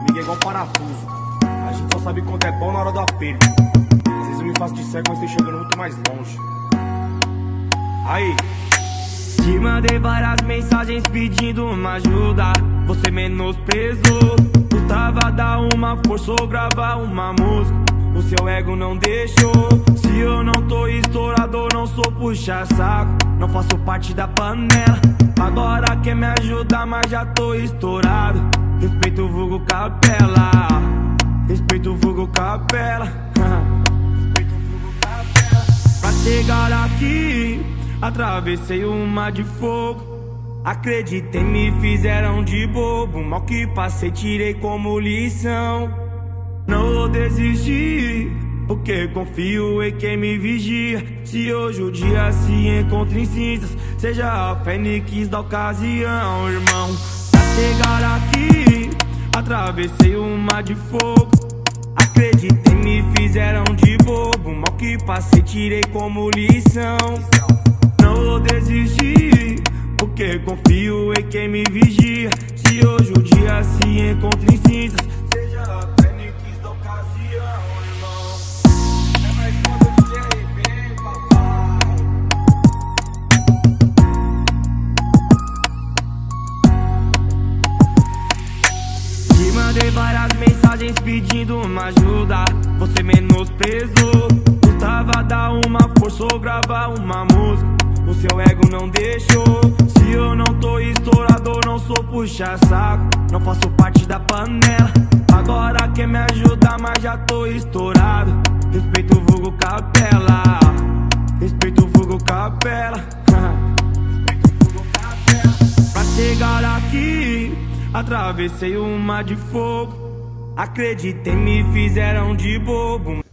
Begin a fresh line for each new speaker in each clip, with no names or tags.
comigo é igual parafuso. A gente só sabe quanto é bom na hora do aperto. Às vezes eu me faço de cego, mas tô chegando muito mais longe. Aí.
Te mandei várias mensagens pedindo uma ajuda, você menosprezou. Custava dar uma força ou gravar uma música, o seu ego não deixou. Se eu não tô estourado, não sou puxa-saco, não faço parte da panela. Agora quer me ajudar, mas já tô estourado. Respeito o vulgo Capela, respeito o vulgo Capela. Respeito o vulgo Capela. Pra chegar aqui, atravessei um mar de fogo. Acreditei, me fizeram de bobo. Mal que passei, tirei como lição. Não vou desistir, porque confio em quem me vigia. Se hoje o dia se encontra em cinzas, seja a fênix da ocasião, irmão. Pra chegar aqui, atravessei um mar de fogo. Acreditei, me fizeram de bobo. Mal que passei, tirei como lição. Não vou desistir, porque confio em quem me vigia. Se hoje o dia se encontra em cinzas, seja a fênix da ocasião, irmão. É mais foda de RB, papai. Te mandei várias mensagens pedindo uma ajuda, você menosprezou. Custava dar uma força ou gravar uma música, o seu ego não deixou. Se eu não tô estourado, não sou puxa-saco, não faço parte da panela. Agora quer me ajudar, mas já tô estourado. Respeito o vulgo Capela, respeito o vulgo Capela. Respeito o vulgo Capela. Pra chegar aqui, atravessei um mar de fogo. Acreditei, me fizeram de bobo.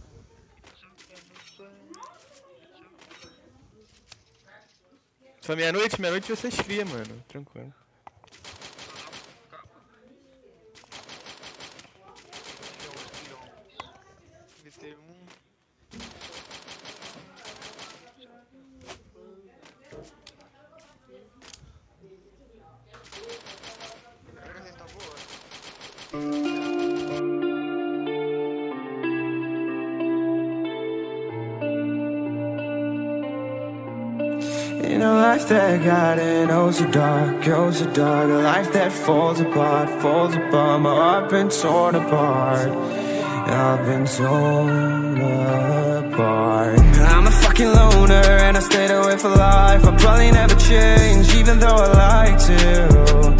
Só meia-noite vocês cria, mano. Tranquilo.
In a life that got in oh so dark, a life that falls apart, my heart been torn apart, I've been torn apart. I'm a fucking loner and I stayed away for life. I'll probably never change, even though I like to.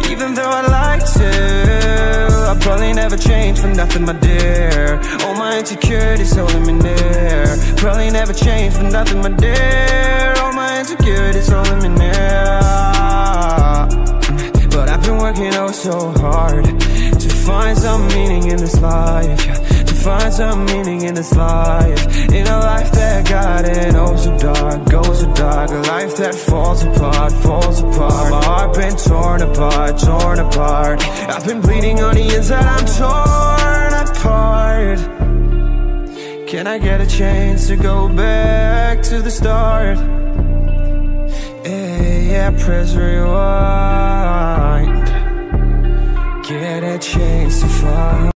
Even though I'd like to, I'll probably never change for nothing, my dear. All my insecurities holding me near. Probably never change for nothing, my dear. All my insecurities holding me near. But I've been working oh so hard to find some meaning in this life, yeah. To find some meaning in this life. In a life that got in oh so dark, goes so dark. A life that falls apart, my heart been torn apart, I've been bleeding on the inside, I'm torn apart. Can I get a chance to go back to the start? Yeah, press rewind. Get a chance to find